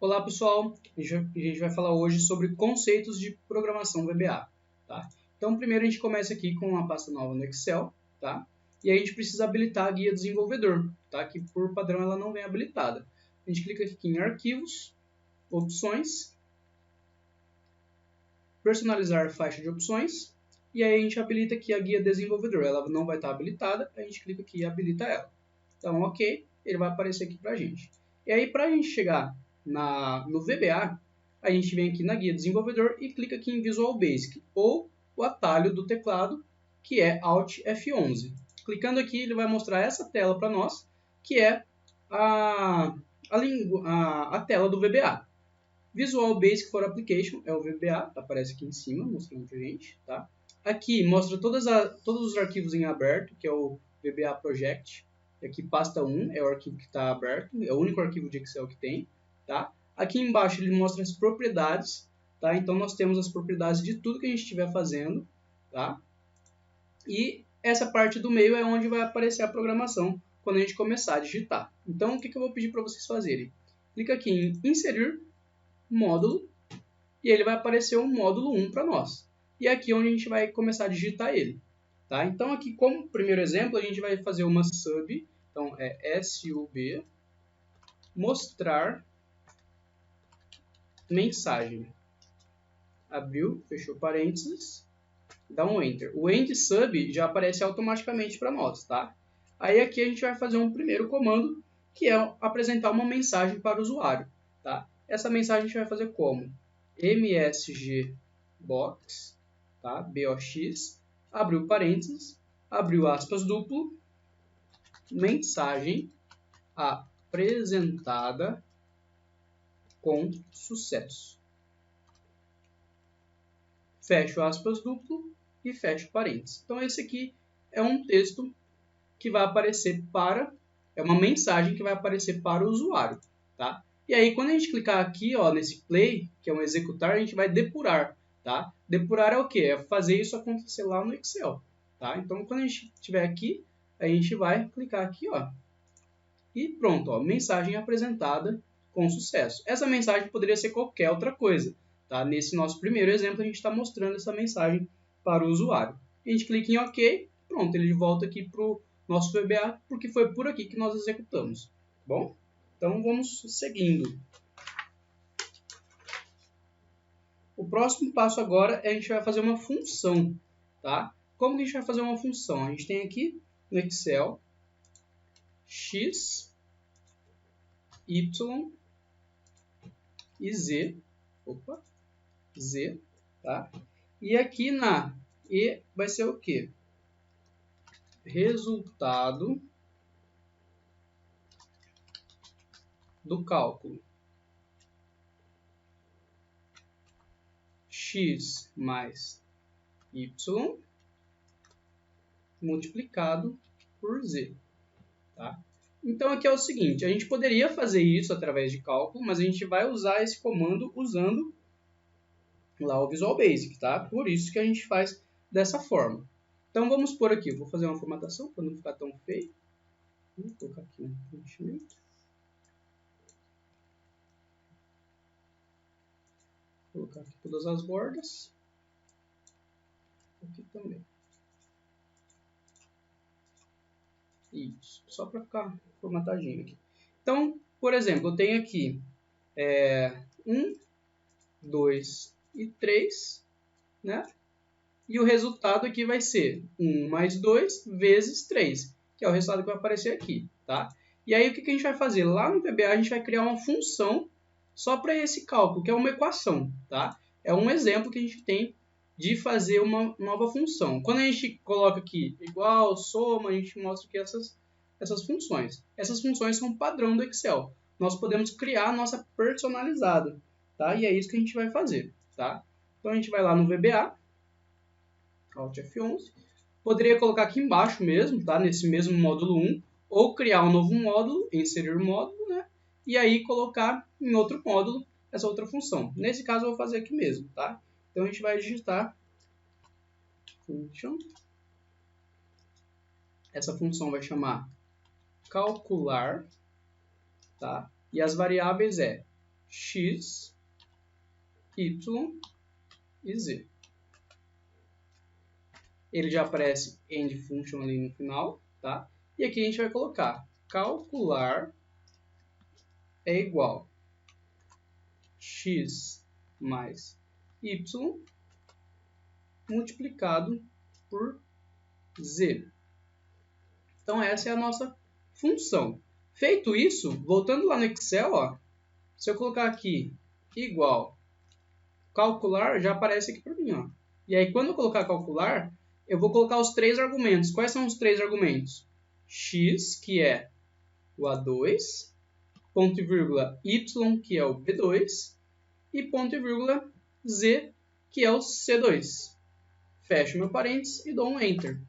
Olá pessoal, a gente vai falar hoje sobre conceitos de programação VBA. Tá? Então primeiro a gente começa aqui com uma pasta nova no Excel, tá? E aí a gente precisa habilitar a guia desenvolvedor, tá? Que por padrão ela não vem habilitada. A gente clica aqui em arquivos, opções, personalizar faixa de opções, e aí a gente habilita aqui a guia desenvolvedor. Ela não vai estar habilitada, a gente clica aqui e habilita ela. Então ok, ele vai aparecer aqui pra gente. E aí para a gente chegar no VBA, a gente vem aqui na guia desenvolvedor e clica aqui em Visual Basic, ou o atalho do teclado, que é Alt F11. Clicando aqui, ele vai mostrar essa tela para nós, que é a tela do VBA. Visual Basic for Application é o VBA, aparece aqui em cima, mostrando para a gente. Tá? Aqui mostra todos os arquivos em aberto, que é o VBA Project. Aqui pasta 1 é o arquivo que está aberto, é o único arquivo de Excel que tem. Tá? Aqui embaixo ele mostra as propriedades, tá? Então nós temos as propriedades de tudo que a gente estiver fazendo. Tá? E essa parte do meio é onde vai aparecer a programação quando a gente começar a digitar. Então o que eu vou pedir para vocês fazerem? Clica aqui em Inserir Módulo e ele vai aparecer um módulo 1 para nós. E aqui é onde a gente vai começar a digitar ele. Tá? Então aqui como primeiro exemplo a gente vai fazer uma sub, então é sub, mostrar mensagem. Abriu, fechou parênteses, dá um Enter. O End Sub já aparece automaticamente para nós, tá? Aí aqui a gente vai fazer um primeiro comando, que é apresentar uma mensagem para o usuário, tá? Essa mensagem a gente vai fazer como? msgbox, tá? box, abriu parênteses, abriu aspas duplo, mensagem apresentada com sucesso. Fecho aspas duplo e fecho parênteses. Então esse aqui é um texto que vai aparecer é uma mensagem que vai aparecer para o usuário, tá? E aí quando a gente clicar aqui, ó, nesse play, que é um executar, a gente vai depurar, tá? Depurar é o quê? É fazer isso acontecer lá no Excel, tá? Então quando a gente estiver aqui, a gente vai clicar aqui, ó, e pronto, ó, mensagem apresentada com sucesso. Essa mensagem poderia ser qualquer outra coisa, tá? Nesse nosso primeiro exemplo, a gente está mostrando essa mensagem para o usuário. A gente clica em OK, pronto, ele volta aqui para o nosso VBA, porque foi por aqui que nós executamos. Bom, então vamos seguindo. O próximo passo agora é a gente vai fazer uma função, tá? Como que a gente vai fazer uma função? A gente tem aqui no Excel x, y e z, z, tá? E aqui na E vai ser o quê? Resultado do cálculo. X mais y multiplicado por z, tá? Então aqui é o seguinte, a gente poderia fazer isso através de cálculo, mas a gente vai usar esse comando usando lá o Visual Basic, tá? Por isso que a gente faz dessa forma. Então vamos por aqui, eu vou fazer uma formatação para não ficar tão feio. Vou colocar aqui um preenchimento. Vou colocar aqui todas as bordas. Aqui também. Isso, só para ficar formatadinho aqui. Então, por exemplo, eu tenho aqui 1, 2 e 3, né? E o resultado aqui vai ser 1 mais 2 vezes 3, que é o resultado que vai aparecer aqui, tá? E aí o que a gente vai fazer? Lá no VBA a gente vai criar uma função só para esse cálculo, que é uma equação, tá? É um exemplo que a gente tem de fazer uma nova função. Quando a gente coloca aqui igual, soma, a gente mostra que essas funções. Essas funções são padrão do Excel. Nós podemos criar a nossa personalizada, tá? E é isso que a gente vai fazer, tá? Então a gente vai lá no VBA, Alt F11. Poderia colocar aqui embaixo mesmo, tá? Nesse mesmo módulo 1, ou criar um novo módulo, inserir módulo, né? E aí colocar em outro módulo essa outra função. Nesse caso eu vou fazer aqui mesmo, tá? Então a gente vai digitar function. Essa função vai chamar calcular, tá? E as variáveis é x, y e z. Ele já aparece end function ali no final, tá? E aqui a gente vai colocar calcular é igual x mais y multiplicado por z. Então essa é a nossa função. Feito isso, voltando lá no Excel, ó, se eu colocar aqui igual calcular, já aparece aqui para mim, ó. E aí quando eu colocar calcular, eu vou colocar os três argumentos. Quais são os três argumentos? X, que é o A2, ponto e vírgula Y, que é o B2, e ponto e vírgula Z, que é o C2. Fecho meu parênteses e dou um Enter.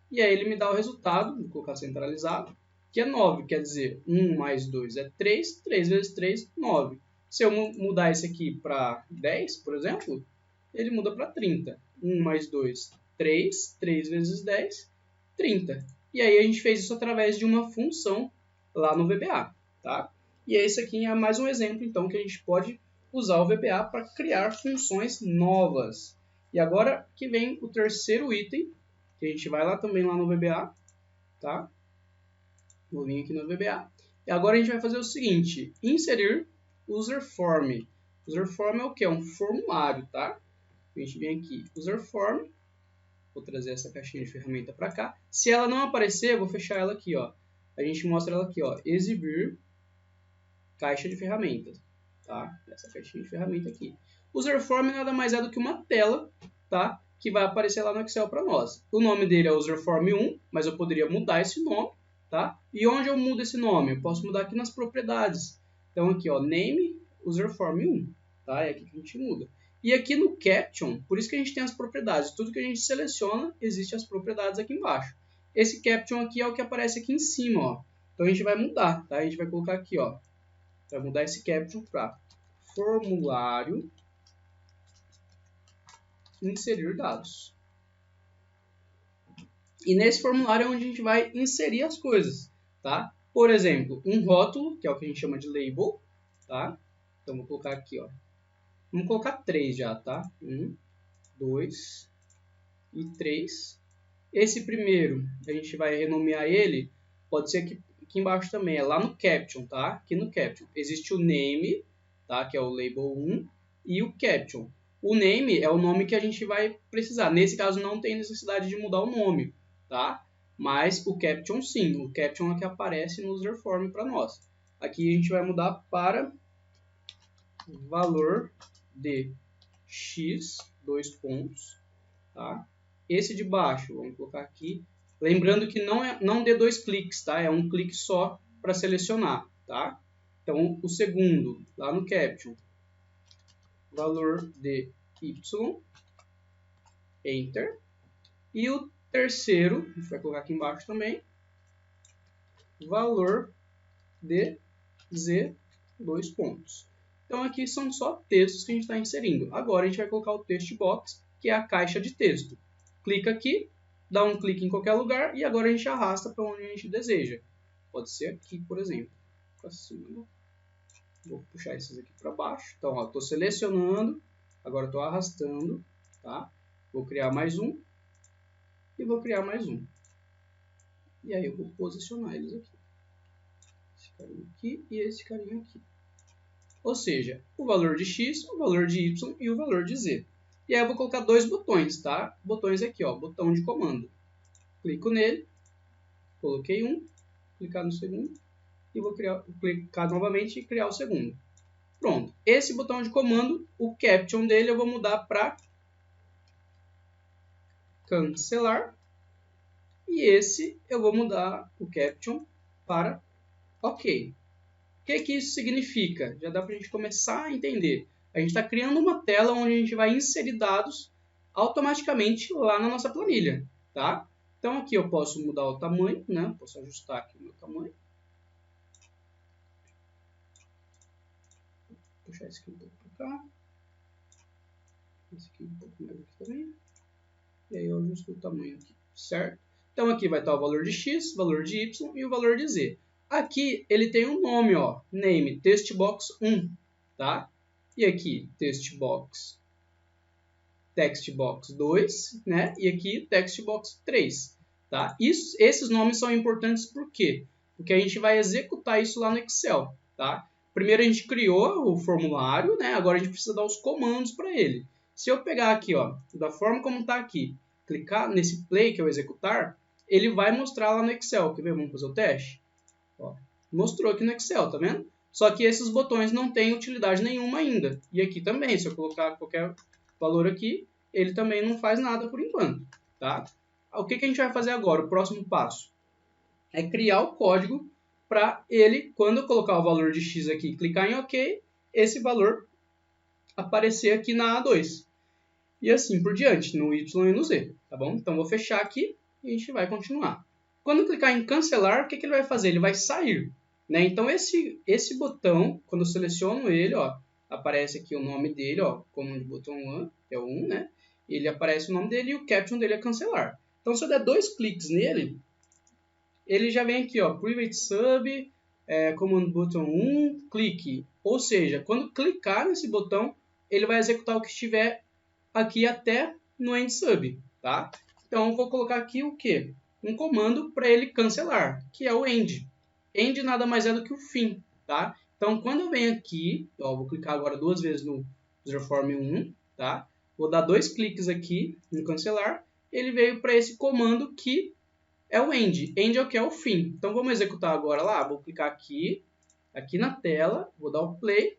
E aí ele me dá o resultado, vou colocar centralizado, que é 9, quer dizer, 1 mais 2 é 3, 3 vezes 3, 9. Se eu mudar esse aqui para 10, por exemplo, ele muda para 30. 1 mais 2, 3, 3 vezes 10, 30. E aí a gente fez isso através de uma função lá no VBA, tá? E esse aqui é mais um exemplo, então, que a gente pode usar o VBA para criar funções novas. E agora que vem o terceiro item, que a gente vai lá também lá no VBA, tá? Vou vir aqui no VBA. E agora a gente vai fazer o seguinte, inserir user form. User form é o que? É um formulário, tá? A gente vem aqui, user form. Vou trazer essa caixinha de ferramenta para cá. Se ela não aparecer, eu vou fechar ela aqui, ó. A gente mostra ela aqui, ó, exibir caixa de ferramentas, tá? Essa caixinha de ferramenta aqui. User form nada mais é do que uma tela, tá? Que vai aparecer lá no Excel para nós. O nome dele é userform1, mas eu poderia mudar esse nome, tá? E onde eu mudo esse nome? Eu posso mudar aqui nas propriedades. Então aqui, ó, name userform1, tá? É aqui que a gente muda. E aqui no caption, por isso que a gente tem as propriedades. Tudo que a gente seleciona, existe as propriedades aqui embaixo. Esse caption aqui é o que aparece aqui em cima, ó. Então a gente vai mudar, tá? A gente vai colocar aqui, ó. Vai mudar esse caption para formulário inserir dados. E nesse formulário é onde a gente vai inserir as coisas, tá? Por exemplo, um rótulo, que é o que a gente chama de label, tá? Então vou colocar aqui, ó. Vamos colocar 3 já, tá? 1, 2 e 3. Esse primeiro, a gente vai renomear ele, pode ser aqui embaixo também, é lá no caption, tá? Aqui no caption. Existe o name, tá? Que é o label 1, e o caption. O name é o nome que a gente vai precisar. Nesse caso não tem necessidade de mudar o nome, tá? Mas o caption sim. O caption é o que aparece no user form para nós. Aqui a gente vai mudar para valor de x, 2 pontos, tá? Esse de baixo, vamos colocar aqui. Lembrando que não dê 2 cliques, tá? É um clique só para selecionar, tá? Então, o segundo, lá no caption, valor de y, enter. E o terceiro, a gente vai colocar aqui embaixo também, valor de z, 2 pontos. Então, aqui são só textos que a gente está inserindo. Agora, a gente vai colocar o text box, que é a caixa de texto. Clica aqui, dá um clique em qualquer lugar e agora a gente arrasta para onde a gente deseja. Pode ser aqui, por exemplo. Assim, vou puxar esses aqui para baixo. Então, estou selecionando, agora estou arrastando, tá? Vou criar mais um e vou criar mais um. E aí eu vou posicionar eles aqui. Esse carinha aqui e esse carinha aqui. Ou seja, o valor de x, o valor de y e o valor de z. E aí eu vou colocar 2 botões, tá? Botões aqui, ó, botão de comando. Clico nele, coloquei um, clicar no segundo e vou clicar novamente e criar o segundo. Pronto. Esse botão de comando, o caption dele eu vou mudar para cancelar. E esse eu vou mudar o caption para OK. O que isso significa? Já dá para a gente começar a entender. A gente está criando uma tela onde a gente vai inserir dados automaticamente lá na nossa planilha, tá? Então aqui eu posso mudar o tamanho, né? Posso ajustar aqui o meu tamanho. Vou puxar esse aqui um pouco para cá. Esse aqui um pouco mais aqui também. E aí eu ajusto o tamanho aqui, certo? Então aqui vai estar o valor de x, valor de y e o valor de z. Aqui ele tem um nome, ó, name, textbox 1. tá? E aqui, textbox 2, né? E aqui, textbox 3, tá? Esses nomes são importantes por quê? Porque a gente vai executar isso lá no Excel, tá? Primeiro a gente criou o formulário, né? Agora a gente precisa dar os comandos para ele. Se eu pegar aqui, ó, da forma como está aqui, clicar nesse play, que é o executar, ele vai mostrar lá no Excel. Quer ver? Vamos fazer o teste? Ó, mostrou aqui no Excel, tá vendo? Só que esses botões não têm utilidade nenhuma ainda. E aqui também, se eu colocar qualquer valor aqui, ele também não faz nada por enquanto, tá? O que a gente vai fazer agora? O próximo passo é criar o código para ele, quando eu colocar o valor de x aqui, clicar em OK, esse valor aparecer aqui na A2. E assim por diante, no Y e no Z, tá bom? Então vou fechar aqui e a gente vai continuar. Quando eu clicar em cancelar, o que ele vai fazer? Ele vai sair, né? Então esse botão, quando eu seleciono ele, ó, aparece aqui o nome dele, ó, Command Button 1, é o 1, né? Ele aparece o nome dele e o caption dele é cancelar. Então se eu der 2 cliques nele, ele já vem aqui, ó, Private Sub, Command Button 1, clique. Ou seja, quando clicar nesse botão, ele vai executar o que estiver aqui até no End Sub, tá? Então eu vou colocar aqui o quê? Um comando para ele cancelar, que é o End. End nada mais é do que o fim, tá? Então quando eu venho aqui, ó, vou clicar agora 2 vezes no userform 1, tá? Vou dar 2 cliques aqui no cancelar, ele veio para esse comando que é o end. End é o que? É o fim. Então vamos executar agora lá. Vou clicar aqui na tela, vou dar o play.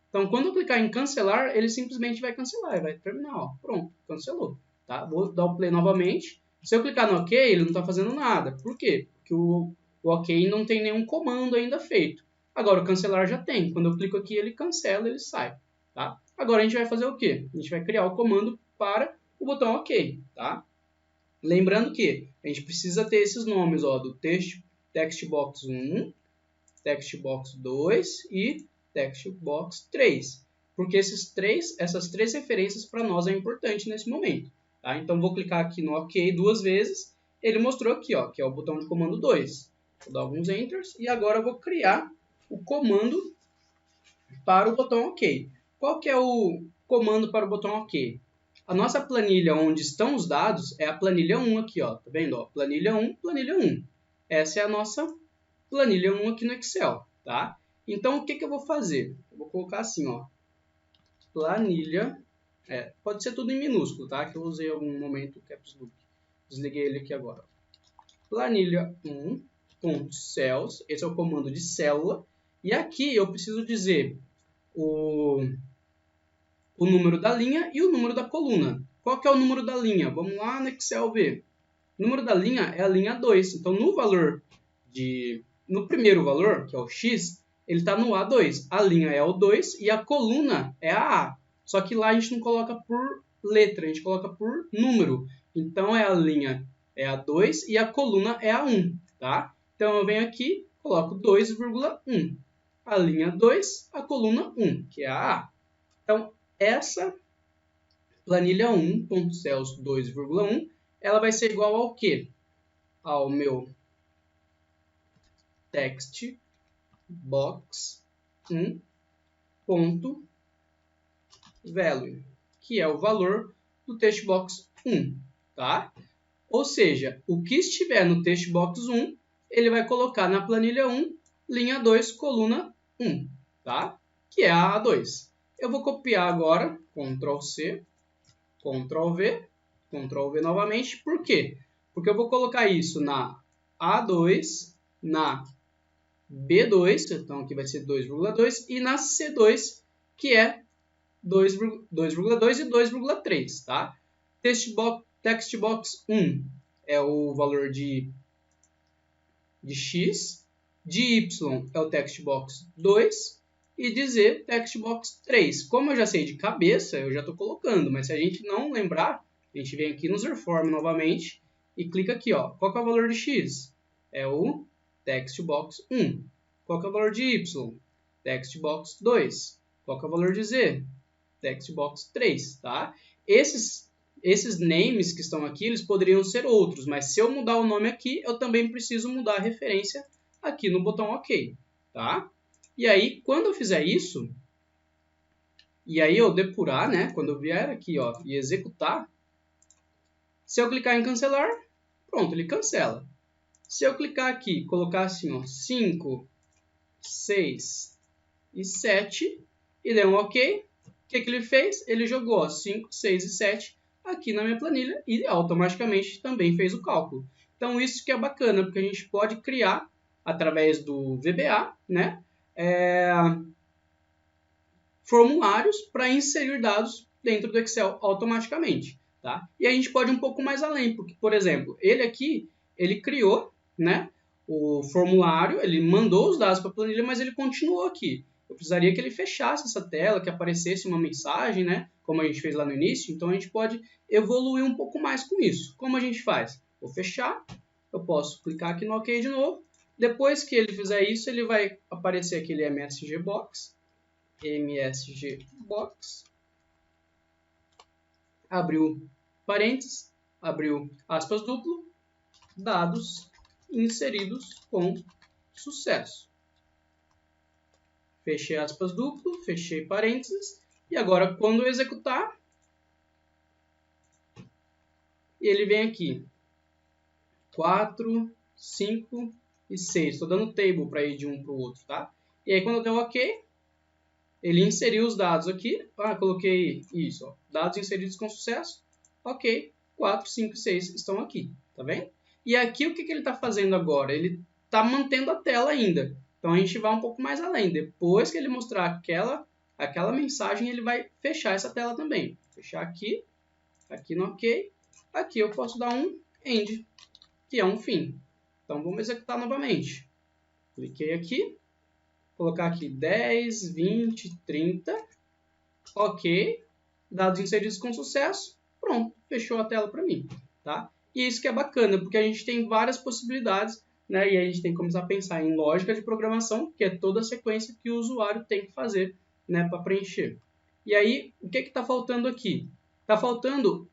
Então quando eu clicar em cancelar, ele simplesmente vai cancelar, vai terminar, ó. Pronto, cancelou, tá? Vou dar o play novamente. Se eu clicar no OK, ele não está fazendo nada. Por quê? Porque o OK não tem nenhum comando ainda feito. Agora o cancelar já tem. Quando eu clico aqui, ele cancela, ele sai, tá? Agora a gente vai fazer o quê? A gente vai criar o comando para o botão OK, tá? Lembrando que a gente precisa ter esses nomes, ó, do textbox 1, textbox 2 e textbox 3. Porque essas três referências para nós é importante nesse momento. Tá? Então vou clicar aqui no OK 2 vezes. Ele mostrou aqui, ó, que é o botão de comando 2. Vou dar alguns enters e agora eu vou criar o comando para o botão OK. Qual que é o comando para o botão OK? A nossa planilha onde estão os dados é a planilha 1 aqui, ó. Tá vendo? Ó, planilha 1, planilha 1. Essa é a nossa planilha 1 aqui no Excel, tá? Então, o que eu vou fazer? Eu vou colocar assim, ó. Planilha, pode ser tudo em minúsculo, tá? Que eu usei em algum momento o caps lock. Desliguei ele aqui agora. Planilha 1.cells, esse é o comando de célula. E aqui eu preciso dizer o número da linha e o número da coluna. Qual que é o número da linha? Vamos lá no Excel ver. O número da linha é a linha 2. Então, no primeiro valor, que é o x, ele está no A2. A linha é o 2 e a coluna é a A. Só que lá a gente não coloca por letra, a gente coloca por número. Então, a linha é a 2 e a coluna é a 1. Tá? Então, eu venho aqui, coloco 2,1. A linha 2, a coluna 1, que é a A. Então, essa planilha 1.cells 2,1, ela vai ser igual ao quê? Ao meu text box 1.value, que é o valor do textbox 1, tá? Ou seja, o que estiver no textbox 1, ele vai colocar na planilha 1, linha 2, coluna 1, tá? Que é a A2. Eu vou copiar agora, Ctrl C, Ctrl V, Ctrl V novamente. Por quê? Porque eu vou colocar isso na A2, na B2, então aqui vai ser 2,2, e na C2, que é 2,2 e 2,3, tá? Textbox 1 é o valor de x, de y é o textbox 2, e dizer textbox 3. Como eu já sei de cabeça, eu já estou colocando, mas se a gente não lembrar, a gente vem aqui no userform novamente e clica aqui, ó. Qual que é o valor de x? É o textbox 1. Qual que é o valor de y? Textbox 2. Qual que é o valor de z? Textbox 3, tá? Esses names que estão aqui, eles poderiam ser outros, mas se eu mudar o nome aqui, eu também preciso mudar a referência aqui no botão OK, tá? E aí, quando eu fizer isso, e aí eu depurar, né? Quando eu vier aqui, ó, e executar, se eu clicar em cancelar, pronto, ele cancela. Se eu clicar aqui, colocar assim, ó, 5, 6 e 7, e der um OK, o que ele fez? Ele jogou ó, 5, 6 e 7 aqui na minha planilha e automaticamente também fez o cálculo. Então isso que é bacana, porque a gente pode criar, através do VBA, né, formulários para inserir dados dentro do Excel automaticamente. Tá? E a gente pode ir um pouco mais além, porque, por exemplo, ele aqui, ele criou, né, o formulário, ele mandou os dados para a planilha, mas ele continuou aqui. Eu precisaria que ele fechasse essa tela, que aparecesse uma mensagem, né, como a gente fez lá no início. Então a gente pode evoluir um pouco mais com isso. Como a gente faz? Vou fechar, eu posso clicar aqui no OK de novo. Depois que ele fizer isso, ele vai aparecer aquele MSG Box. MSG Box, abriu parênteses, abriu aspas duplo, dados inseridos com sucesso. Fechei aspas duplo, fechei parênteses, e agora quando eu executar, ele vem aqui, 4, 5 e 6. Estou dando table para ir de um para o outro, tá? E aí quando eu der OK, ele inseriu os dados aqui. Coloquei isso. Ó, dados inseridos com sucesso. Ok. 4, 5 e 6 estão aqui. Tá vendo? E aqui o que ele está fazendo agora? Ele está mantendo a tela ainda. Então a gente vai um pouco mais além. Depois que ele mostrar aquela mensagem, ele vai fechar essa tela também. Fechar aqui. Aqui no OK. Aqui eu posso dar um end, que é um fim. Então vamos executar novamente. Cliquei aqui. Colocar aqui 10, 20, 30. OK. Dados inseridos com sucesso. Pronto, fechou a tela para mim. Tá? E isso que é bacana, porque a gente tem várias possibilidades, né? E a gente tem que começar a pensar em lógica de programação, que é toda a sequência que o usuário tem que fazer, né, para preencher. E aí, o que está faltando aqui? Está faltando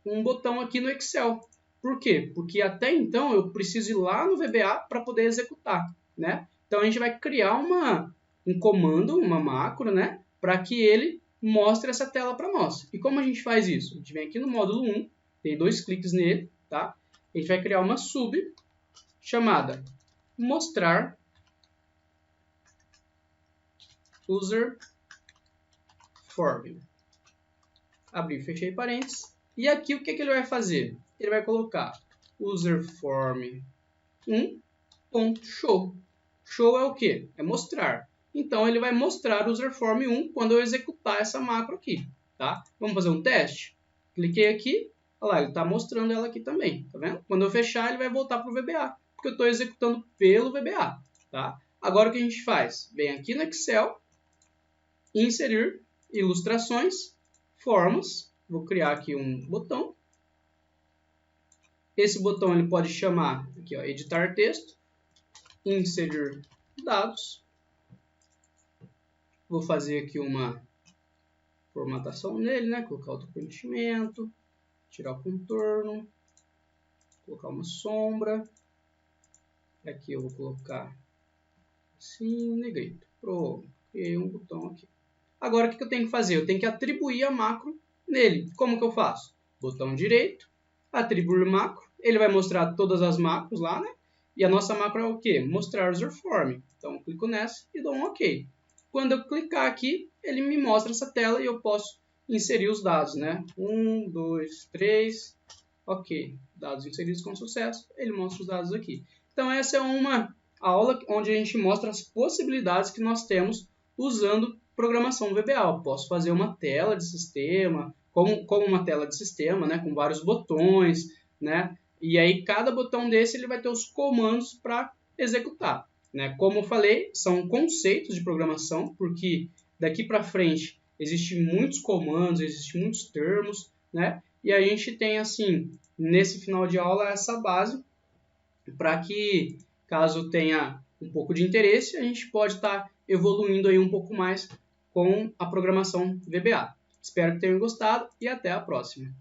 um botão aqui no Excel. Por quê? Porque até então eu preciso ir lá no VBA para poder executar, né? Então a gente vai criar um comando, uma macro, né, para que ele mostre essa tela para nós. E como a gente faz isso? A gente vem aqui no módulo 1, tem 2 cliques nele, tá? A gente vai criar uma sub chamada mostrar user form. Abri, fechei parênteses. E aqui o que ele vai fazer? Ele vai colocar userform1.show. Show é o quê? É mostrar. Então ele vai mostrar userform1 quando eu executar essa macro aqui. Tá? Vamos fazer um teste? Cliquei aqui, olha lá, ele está mostrando ela aqui também. Tá vendo? Quando eu fechar, ele vai voltar para o VBA, porque eu estou executando pelo VBA. Tá? Agora o que a gente faz? Vem aqui no Excel, inserir ilustrações, formas. Vou criar aqui um botão. Esse botão ele pode chamar aqui, ó, editar texto, inserir dados. Vou fazer aqui uma formatação nele, né? Colocar outro preenchimento, tirar o contorno, colocar uma sombra. Aqui eu vou colocar assim, negrito. Pronto, criei um botão aqui. Agora o que eu tenho que fazer? Eu tenho que atribuir a macro nele. Como que eu faço? Botão direito, atribuir macro. Ele vai mostrar todas as macros lá, né? E a nossa macro é o quê? Mostrar user form. Então eu clico nessa e dou um OK. Quando eu clicar aqui, ele me mostra essa tela e eu posso inserir os dados, né? 1, 2, 3, OK. Dados inseridos com sucesso, ele mostra os dados aqui. Então essa é uma aula onde a gente mostra as possibilidades que nós temos usando programação VBA. Eu posso fazer uma tela de sistema, como uma tela de sistema, né? Com vários botões, né? E aí cada botão desse ele vai ter os comandos para executar. Né? Como eu falei, são conceitos de programação, porque daqui para frente existem muitos comandos, existem muitos termos, né? E a gente tem, assim, nesse final de aula, essa base para que, caso tenha um pouco de interesse, a gente pode estar evoluindo aí um pouco mais com a programação VBA. Espero que tenham gostado e até a próxima.